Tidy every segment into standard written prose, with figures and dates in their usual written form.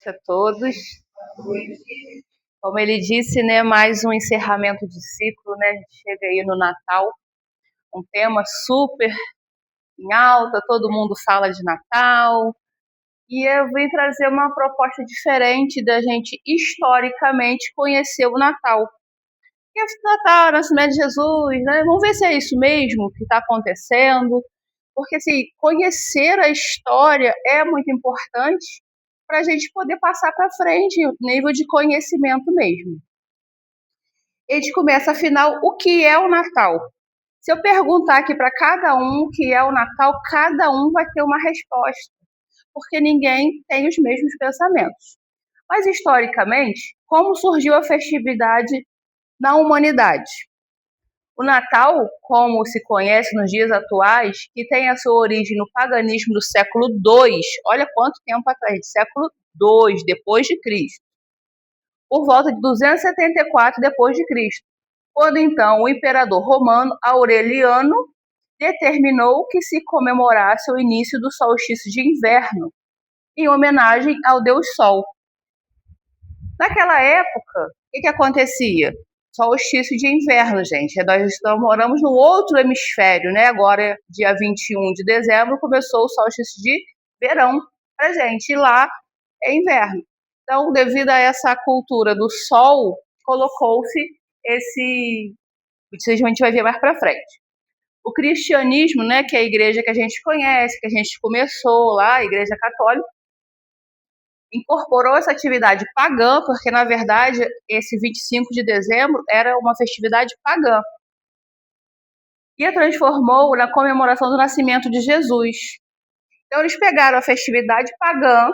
A todos. Como ele disse, né, mais um encerramento de ciclo, né? A gente chega aí no Natal, um tema super em alta, todo mundo fala de Natal, e eu vim trazer uma proposta diferente da gente historicamente conhecer o Natal. E esse Natal, nascimento de Jesus, né? Vamos ver se é isso mesmo que está acontecendo, porque assim, conhecer a história é muito importante para a gente poder passar para frente o nível de conhecimento mesmo. A gente começa, afinal, o que é o Natal? Se eu perguntar aqui para cada um o que é o Natal, cada um vai ter uma resposta, porque ninguém tem os mesmos pensamentos. Mas, historicamente, como surgiu a festividade na humanidade? O Natal, como se conhece nos dias atuais, que tem a sua origem no paganismo do século II, olha quanto tempo atrás, século II, depois de Cristo, por volta de 274 depois de Cristo, quando então o imperador romano Aureliano determinou que se comemorasse o início do solstício de inverno, em homenagem ao deus Sol. Naquela época, o que acontecia? Solstício de inverno, gente. Nós moramos no outro hemisfério, né? Agora, dia 21 de dezembro, começou o solstício de verão pra gente. E lá é inverno. Então, devido a essa cultura do sol, colocou-se esse... Isso a gente vai ver mais pra frente. O cristianismo, né, que é a igreja que a gente conhece, que a gente começou lá, a igreja católica, incorporou essa atividade pagã, porque, na verdade, esse 25 de dezembro era uma festividade pagã. E a transformou na comemoração do nascimento de Jesus. Então, eles pegaram a festividade pagã,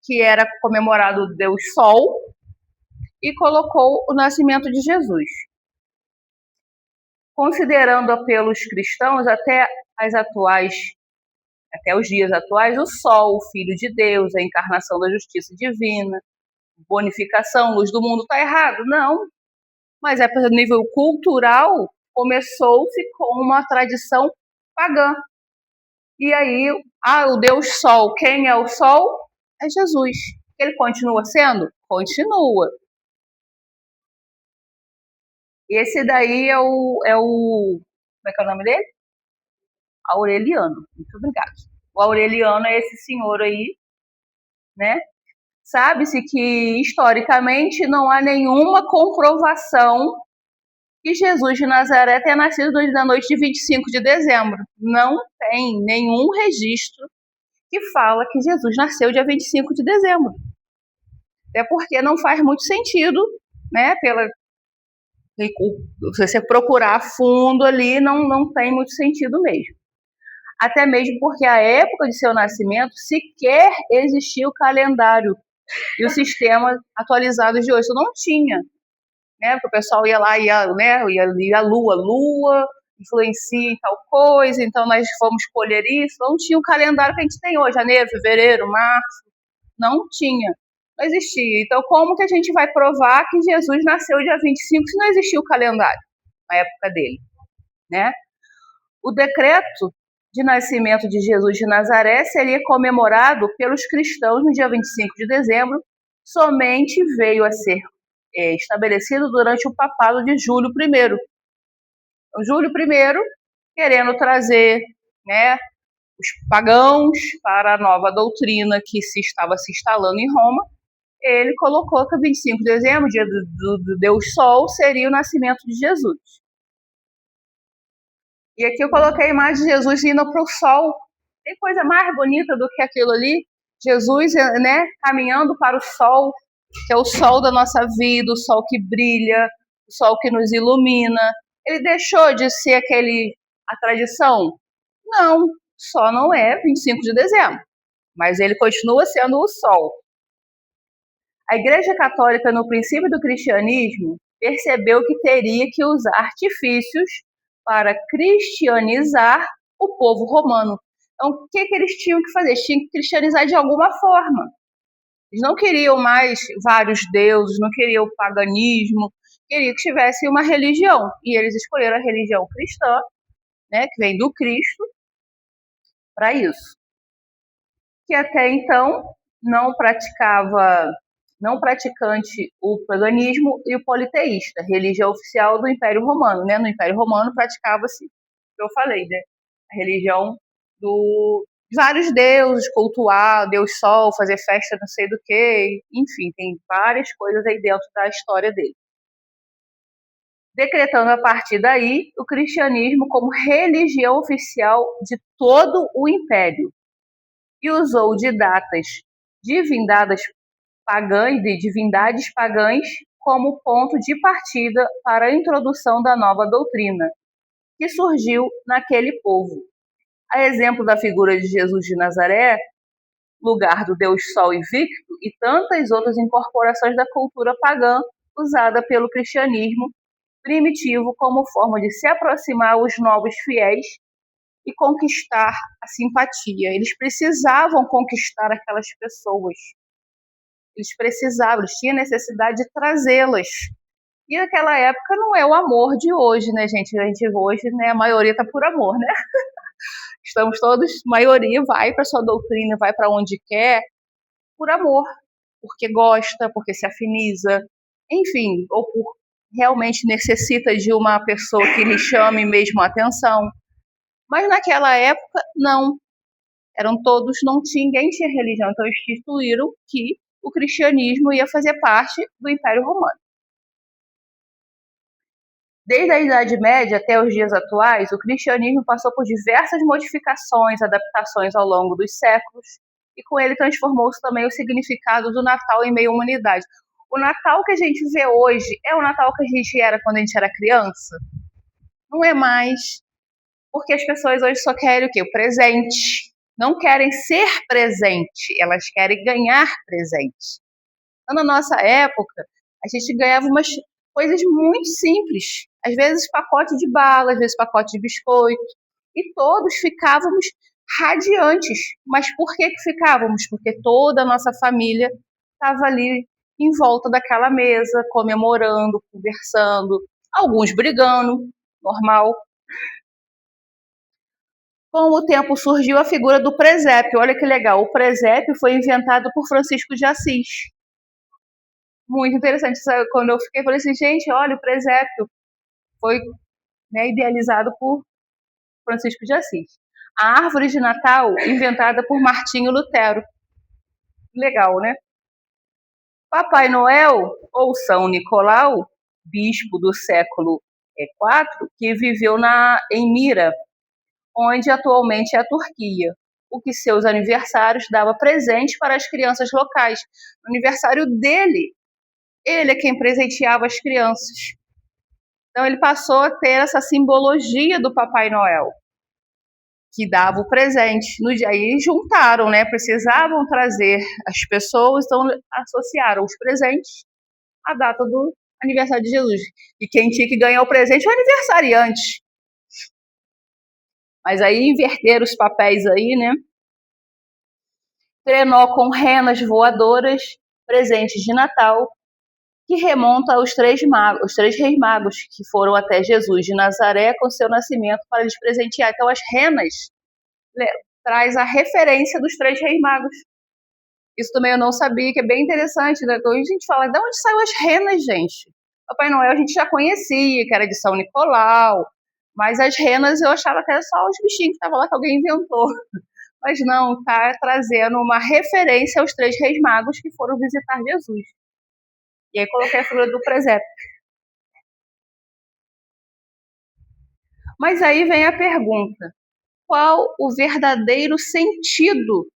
que era comemorado o Deus Sol, e colocou o nascimento de Jesus. Considerando pelos cristãos, até os dias atuais, o Sol, o Filho de Deus, a encarnação da justiça divina, bonificação, luz do mundo, está errado? Não. Mas a nível cultural, começou-se com uma tradição pagã. E aí, o Deus Sol, quem é o Sol? É Jesus. Ele continua sendo? Continua. Esse daí como é que é o nome dele? Aureliano. Muito obrigado. O Aureliano é esse senhor aí, né? Sabe-se que, historicamente, não há nenhuma comprovação que Jesus de Nazaré tenha nascido na noite de 25 de dezembro. Não tem nenhum registro que fala que Jesus nasceu dia 25 de dezembro. Até porque não faz muito sentido, né? Se você procurar a fundo ali, não tem muito sentido mesmo. Até mesmo porque a época de seu nascimento sequer existia o calendário e o sistema atualizado de hoje. Isso não tinha, né? Porque o pessoal ia lá, ia a lua influencia em tal coisa, então nós vamos escolher isso. Não tinha o calendário que a gente tem hoje, janeiro, fevereiro, março. Não tinha. Não existia. Então, como que a gente vai provar que Jesus nasceu dia 25 se não existia o calendário na época dele, né? O decreto de nascimento de Jesus de Nazaré seria comemorado pelos cristãos no dia 25 de dezembro, somente veio a ser estabelecido durante o papado de Júlio I. Então, Júlio I, querendo trazer, né, os pagãos para a nova doutrina que estava se instalando em Roma, ele colocou que o 25 de dezembro, dia do Deus Sol, seria o nascimento de Jesus. E aqui eu coloquei a imagem de Jesus indo para o sol. Tem coisa mais bonita do que aquilo ali? Jesus, né, caminhando para o sol, que é o sol da nossa vida, o sol que brilha, o sol que nos ilumina. Ele deixou de ser a tradição? Não, só não é 25 de dezembro. Mas ele continua sendo o sol. A Igreja Católica, no princípio do cristianismo, percebeu que teria que usar artifícios para cristianizar o povo romano. Então, o que eles tinham que fazer? Eles tinham que cristianizar de alguma forma. Eles não queriam mais vários deuses, não queriam o paganismo, queriam que tivesse uma religião. E eles escolheram a religião cristã, né, que vem do Cristo, para isso. Que até então não praticante o paganismo e o politeísta, religião oficial do Império Romano, né? No Império Romano praticava-se, eu falei, né? A religião do vários deuses, cultuar Deus Sol, fazer festa não sei do que, enfim, tem várias coisas aí dentro da história dele. Decretando a partir daí o cristianismo como religião oficial de todo o Império e usou de datas de divindades pagãs como ponto de partida para a introdução da nova doutrina, que surgiu naquele povo. A exemplo da figura de Jesus de Nazaré, lugar do Deus Sol invicto, e tantas outras incorporações da cultura pagã usada pelo cristianismo primitivo como forma de se aproximar aos novos fiéis e conquistar a simpatia. Eles precisavam conquistar aquelas pessoas. Eles tinham necessidade de trazê-las. E naquela época não é o amor de hoje, né, gente? A gente hoje, né, a maioria tá por amor, né? Estamos todos, maioria vai para sua doutrina, vai para onde quer, por amor, porque gosta, porque se afiniza, enfim, ou por realmente necessita de uma pessoa que lhe chame mesmo a atenção. Mas naquela época, não. Ninguém tinha religião, então eles instituíram que o cristianismo ia fazer parte do Império Romano. Desde a Idade Média até os dias atuais, o cristianismo passou por diversas modificações, adaptações ao longo dos séculos, e com ele transformou-se também o significado do Natal em meio à humanidade. O Natal que a gente vê hoje é o Natal que a gente era quando a gente era criança? Não é mais, porque as pessoas hoje só querem o quê? O presente. Não querem ser presente, elas querem ganhar presente. Então, na nossa época, a gente ganhava umas coisas muito simples. Às vezes pacote de bala, às vezes pacote de biscoito. E todos ficávamos radiantes. Mas por que ficávamos? Porque toda a nossa família estava ali em volta daquela mesa, comemorando, conversando, alguns brigando, normal. Com o tempo surgiu a figura do presépio. Olha que legal, o presépio foi inventado por Francisco de Assis. Muito interessante. Quando eu falei assim, gente, olha, o presépio foi, né, idealizado por Francisco de Assis. A árvore de Natal, inventada por Martinho Lutero. Legal, né? Papai Noel, ou São Nicolau, bispo do século IV, que viveu em Mira, onde atualmente é a Turquia, o que seus aniversários dava presente para as crianças locais. No aniversário dele, ele é quem presenteava as crianças. Então ele passou a ter essa simbologia do Papai Noel, que dava o presente. Aí juntaram, né? Precisavam trazer as pessoas, então associaram os presentes à data do aniversário de Jesus. E quem tinha que ganhar o presente era o aniversariante. Mas aí inverteram os papéis aí, né? Trenó com renas voadoras, presentes de Natal, que remonta aos três reis magos, que foram até Jesus de Nazaré com seu nascimento para lhes presentear. Então as renas traz a referência dos três reis magos. Isso também eu não sabia, que é bem interessante, né? Hoje a gente fala, de onde saiu as renas, gente? Papai Noel a gente já conhecia, que era de São Nicolau, mas as renas eu achava que era só os bichinhos que estavam lá que alguém inventou. Mas não, está trazendo uma referência aos três reis magos que foram visitar Jesus. E aí coloquei a figura do presépio. Mas aí vem a pergunta: qual o verdadeiro sentido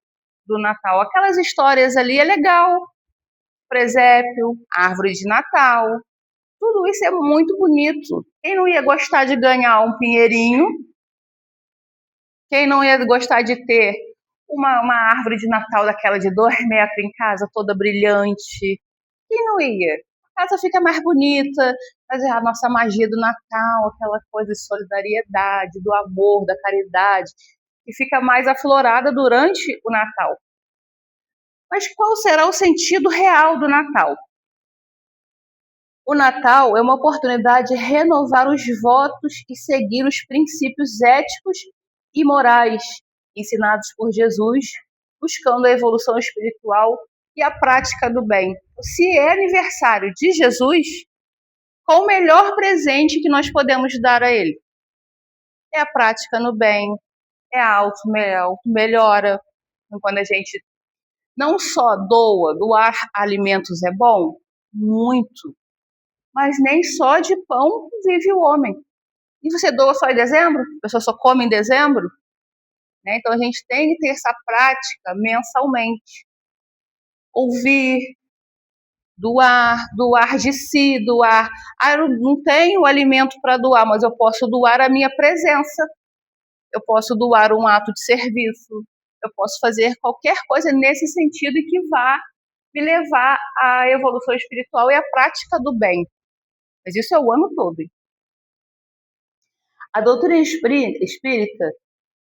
do Natal? Aquelas histórias ali é legal, presépio, árvore de Natal, tudo isso é muito bonito. Quem não ia gostar de ganhar um pinheirinho? Quem não ia gostar de ter uma árvore de Natal daquela de 2 metros em casa, toda brilhante? Quem não ia? A casa fica mais bonita, fazer a nossa magia do Natal, aquela coisa de solidariedade, do amor, da caridade, que fica mais aflorada durante o Natal. Mas qual será o sentido real do Natal? O Natal é uma oportunidade de renovar os votos e seguir os princípios éticos e morais ensinados por Jesus buscando a evolução espiritual e a prática do bem. Se é aniversário de Jesus, qual o melhor presente que nós podemos dar a ele? É a prática no bem, é a auto-melhora. Quando a gente não só doar alimentos é bom, muito, mas nem só de pão vive o homem. E você doa só em dezembro? A pessoa só come em dezembro? Né? Então a gente tem que ter essa prática mensalmente. Ouvir, doar de si, doar. Eu não tenho alimento para doar, mas eu posso doar a minha presença. Eu posso doar um ato de serviço. Eu posso fazer qualquer coisa nesse sentido e que vá me levar à evolução espiritual e à prática do bem. Mas isso é o ano todo. A doutrina espírita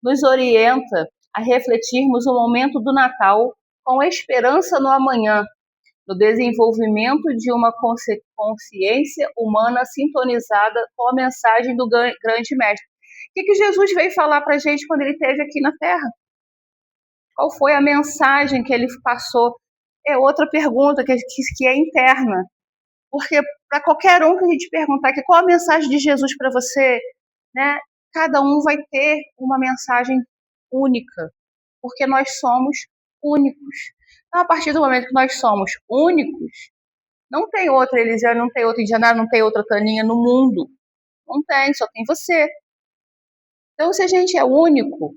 nos orienta a refletirmos o momento do Natal com a esperança no amanhã, no desenvolvimento de uma consciência humana sintonizada com a mensagem do grande mestre. O que Jesus veio falar para a gente quando ele esteve aqui na Terra? Qual foi a mensagem que ele passou? É outra pergunta que é interna. Porque para qualquer um que a gente perguntar aqui, qual a mensagem de Jesus para você, né? Cada um vai ter uma mensagem única, porque nós somos únicos. Então, a partir do momento que nós somos únicos, não tem outra Elisiane, não tem outra Indianara, não tem outra Taninha no mundo. Não tem, só tem você. Então, se a gente é único,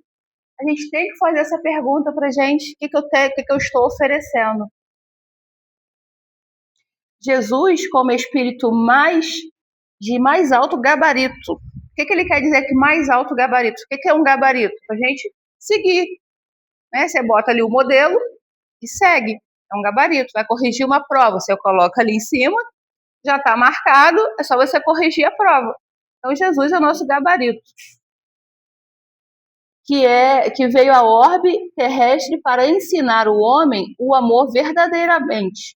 a gente tem que fazer essa pergunta pra gente: o que eu estou oferecendo? Jesus, como espírito de mais alto gabarito. O que ele quer dizer que mais alto gabarito? O que é um gabarito? Pra gente seguir. Né? Você bota ali o modelo e segue. É um gabarito. Vai corrigir uma prova, você coloca ali em cima, já está marcado, é só você corrigir a prova. Então, Jesus é o nosso gabarito, que veio à orbe terrestre para ensinar o homem o amor verdadeiramente,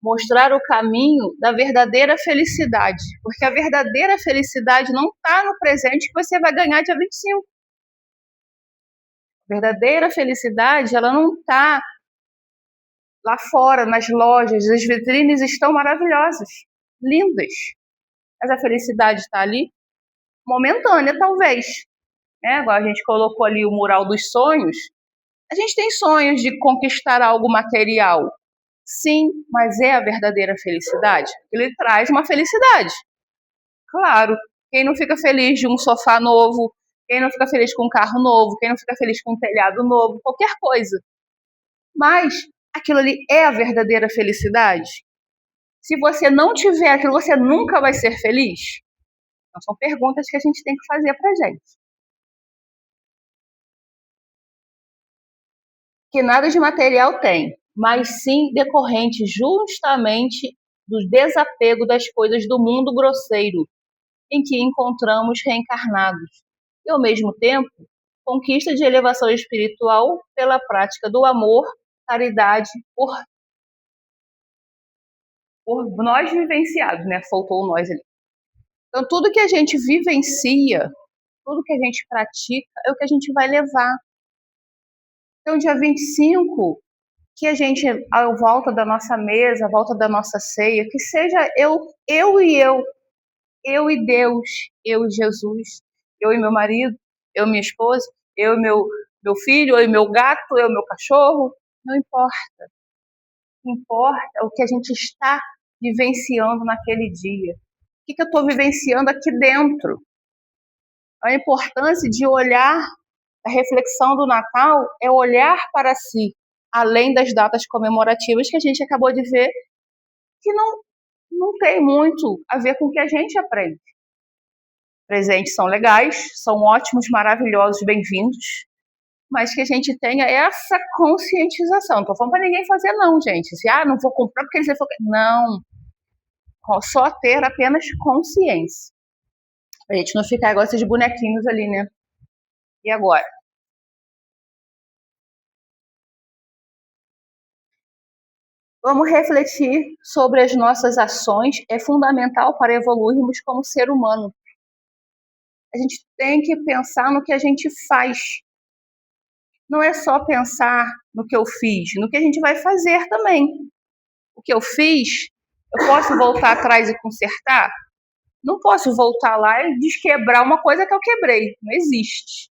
mostrar o caminho da verdadeira felicidade, porque a verdadeira felicidade não está no presente que você vai ganhar dia 25. A verdadeira felicidade, ela não está lá fora, nas lojas, as vitrines estão maravilhosas, lindas, mas a felicidade está ali, momentânea talvez. Agora a gente colocou ali o mural dos sonhos. A gente tem sonhos de conquistar algo material. Sim, mas é a verdadeira felicidade? Ele traz uma felicidade. Claro, quem não fica feliz de um sofá novo, quem não fica feliz com um carro novo, quem não fica feliz com um telhado novo, qualquer coisa. Mas aquilo ali é a verdadeira felicidade? Se você não tiver aquilo, você nunca vai ser feliz? Então, são perguntas que a gente tem que fazer pra gente. Que nada de material tem, mas sim decorrente justamente do desapego das coisas do mundo grosseiro em que encontramos reencarnados, e ao mesmo tempo conquista de elevação espiritual pela prática do amor, caridade, por nós vivenciados, né? Faltou o nós ali. Então tudo que a gente vivencia, tudo que a gente pratica é o que a gente vai levar. Então dia 25, que a gente, à volta da nossa mesa, à volta da nossa ceia, que seja eu e Deus, eu e Jesus, eu e meu marido, eu e minha esposa, eu e meu filho, eu e meu gato, eu e meu cachorro, não importa. O que importa é o que a gente está vivenciando naquele dia. O que eu estou vivenciando aqui dentro? A importância de olhar, a reflexão do Natal é olhar para si, além das datas comemorativas que a gente acabou de ver, que não tem muito a ver com o que a gente aprende. Presentes são legais, são ótimos, maravilhosos, bem-vindos, mas que a gente tenha essa conscientização. Não estou falando para ninguém fazer não, gente. Se, não vou comprar porque eles vão... Não. Só ter apenas consciência. Pra gente não ficar igual esses bonequinhos ali, né? E agora? Vamos refletir sobre as nossas ações. É fundamental para evoluirmos como ser humano. A gente tem que pensar no que a gente faz. não é só pensar no que eu fiz, no que a gente vai fazer também. O que eu fiz, eu posso voltar atrás e consertar? Não posso voltar lá e desquebrar uma coisa que eu quebrei. Não existe.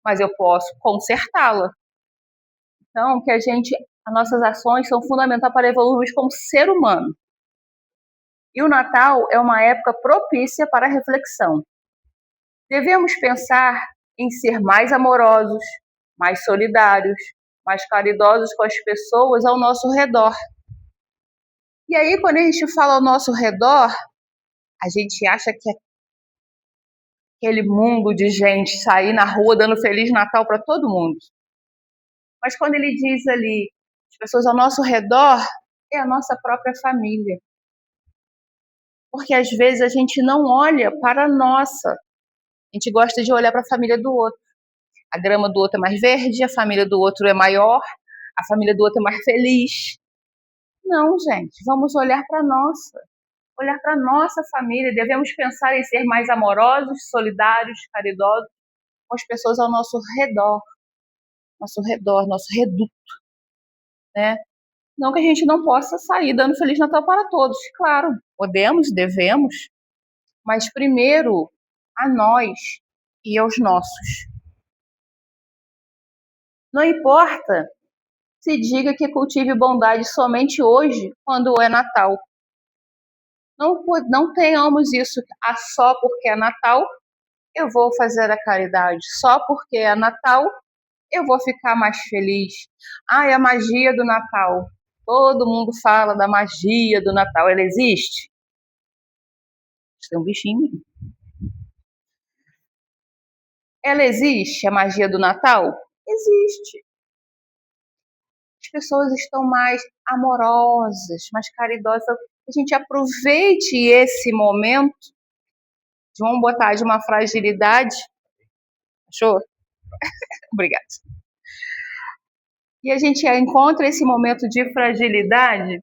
Mas eu posso consertá-la. Então, as nossas ações são fundamentais para evoluirmos como ser humano. E o Natal é uma época propícia para a reflexão. Devemos pensar em ser mais amorosos, mais solidários, mais caridosos com as pessoas ao nosso redor. E aí, quando a gente fala ao nosso redor, a gente acha que aquele mundo de gente sair na rua dando Feliz Natal para todo mundo. Mas quando ele diz ali, as pessoas ao nosso redor, é a nossa própria família. Porque às vezes a gente não olha para a nossa. A gente gosta de olhar para a família do outro. A grama do outro é mais verde, a família do outro é maior, a família do outro é mais feliz. Não, gente, vamos olhar para a nossa. Olhar para a nossa família. Devemos pensar em ser mais amorosos, solidários, caridosos com as pessoas ao nosso redor, nosso reduto, né? Não que a gente não possa sair dando Feliz Natal para todos. Claro, podemos, devemos, mas primeiro a nós e aos nossos. Não importa se diga que cultive bondade somente hoje, quando é Natal. Não tenhamos isso, só porque é Natal, eu vou fazer a caridade. Só porque é Natal, eu vou ficar mais feliz. É a magia do Natal. Todo mundo fala da magia do Natal. Ela existe? Tem um bichinho. Ela existe, a magia do Natal? Existe. As pessoas estão mais amorosas, mais caridosas. A gente aproveite esse momento, vamos botar de uma fragilidade. Achou? Obrigada. E a gente encontra esse momento de fragilidade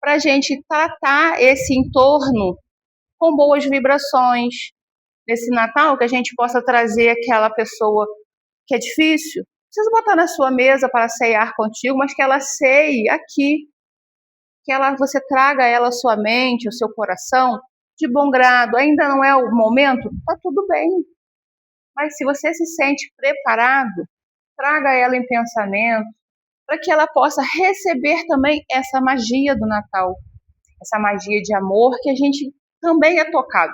para a gente tratar esse entorno com boas vibrações. Nesse Natal, que a gente possa trazer aquela pessoa que é difícil, precisa botar na sua mesa para ceiar contigo, mas que ela ceie aqui, que você traga ela à sua mente, ao seu coração, de bom grado. Ainda não é o momento? Tá tudo bem. Mas se você se sente preparado, traga ela em pensamento, para que ela possa receber também essa magia do Natal, essa magia de amor que a gente também é tocado.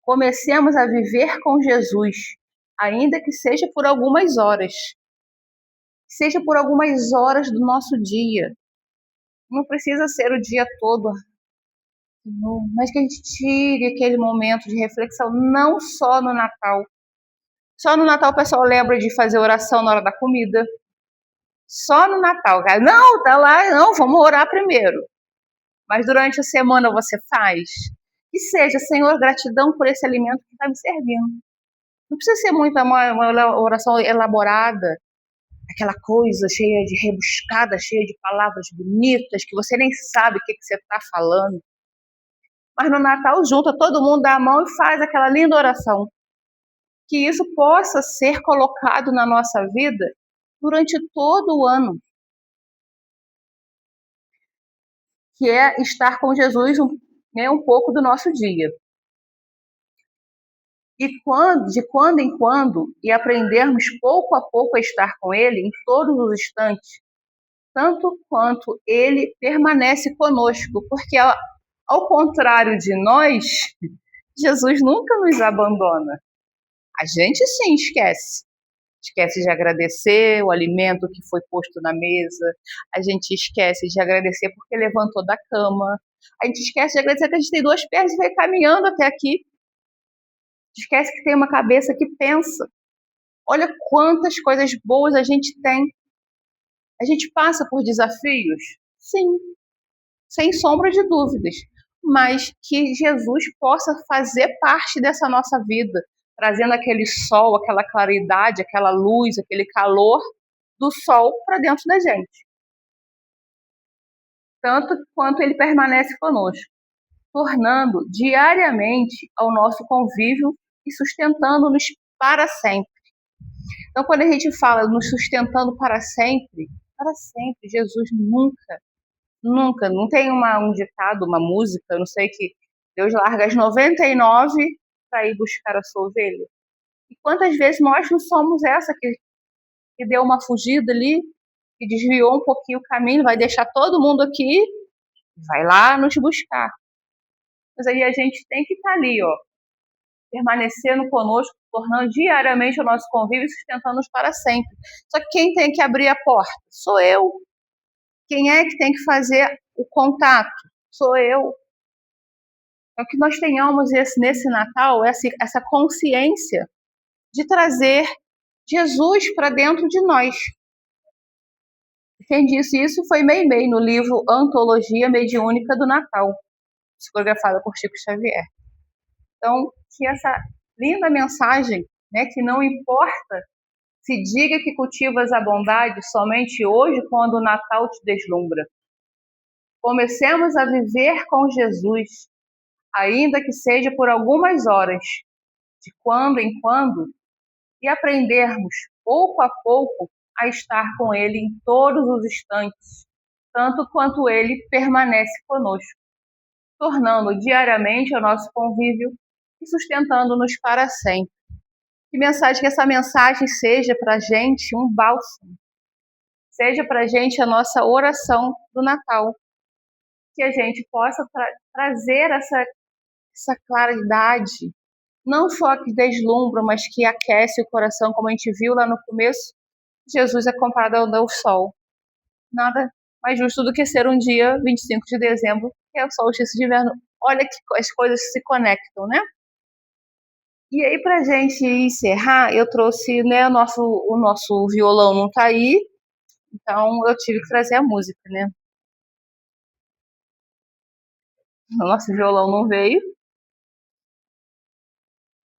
Comecemos a viver com Jesus, ainda que seja por algumas horas. Seja por algumas horas do nosso dia. Não precisa ser o dia todo, mas que a gente tire aquele momento de reflexão, não só no Natal. Só no Natal o pessoal lembra de fazer oração na hora da comida. Só no Natal, cara. Não, tá lá, não, vamos orar primeiro. Mas durante a semana você faz. Que seja, Senhor, gratidão por esse alimento que está me servindo. Não precisa ser muito uma oração elaborada, aquela coisa cheia de rebuscada, cheia de palavras bonitas, que você nem sabe o que você está falando. Mas no Natal, junta todo mundo, dá a mão e faz aquela linda oração. Que isso possa ser colocado na nossa vida durante todo o ano. Que é estar com Jesus um pouco do nosso dia. E de quando em quando, e aprendermos pouco a pouco a estar com Ele em todos os instantes, tanto quanto Ele permanece conosco, porque ao contrário de nós, Jesus nunca nos abandona. A gente sim esquece. Esquece de agradecer o alimento que foi posto na mesa, a gente esquece de agradecer porque levantou da cama, a gente esquece de agradecer que a gente tem duas pernas e vai caminhando até aqui. Esquece que tem uma cabeça que pensa. Olha quantas coisas boas a gente tem. A gente passa por desafios? Sim, sem sombra de dúvidas. Mas que Jesus possa fazer parte dessa nossa vida, trazendo aquele sol, aquela claridade, aquela luz, aquele calor do sol para dentro da gente. Tanto quanto ele permanece conosco, tornando diariamente ao nosso convívio e sustentando-nos para sempre. Então, quando a gente fala nos sustentando para sempre, Jesus nunca, não tem um ditado, uma música, não sei, que Deus larga as 99 para ir buscar a sua ovelha. E quantas vezes nós não somos essa que deu uma fugida ali, que desviou um pouquinho o caminho, vai deixar todo mundo aqui, vai lá nos buscar. Mas aí a gente tem que estar ali, ó, permanecendo conosco, tornando diariamente o nosso convívio e sustentando-nos para sempre. Só que quem tem que abrir a porta? Sou eu. Quem é que tem que fazer o contato? Sou eu. Então, que nós tenhamos nesse Natal essa consciência de trazer Jesus para dentro de nós. Quem disse isso foi Meimei, no livro Antologia Mediúnica do Natal, psicografada por Chico Xavier. Então, que essa linda mensagem, né, que não importa se diga que cultivas a bondade somente hoje, quando o Natal te deslumbra. Comecemos a viver com Jesus, ainda que seja por algumas horas, de quando em quando, e aprendermos, pouco a pouco, a estar com Ele em todos os instantes, tanto quanto Ele permanece conosco, tornando diariamente o nosso convívio e sustentando-nos para sempre. Que essa mensagem seja para a gente um bálsamo, seja para a gente a nossa oração do Natal, que a gente possa trazer essa claridade, não só que deslumbra, mas que aquece o coração, como a gente viu lá no começo. Jesus é comparado ao sol. Nada mais justo do que ser um dia 25 de dezembro, que é o solstício de inverno. Olha que as coisas se conectam, né? E aí, pra gente encerrar, eu trouxe, né, o nosso violão não tá aí, então eu tive que trazer a música, né? O nosso violão não veio,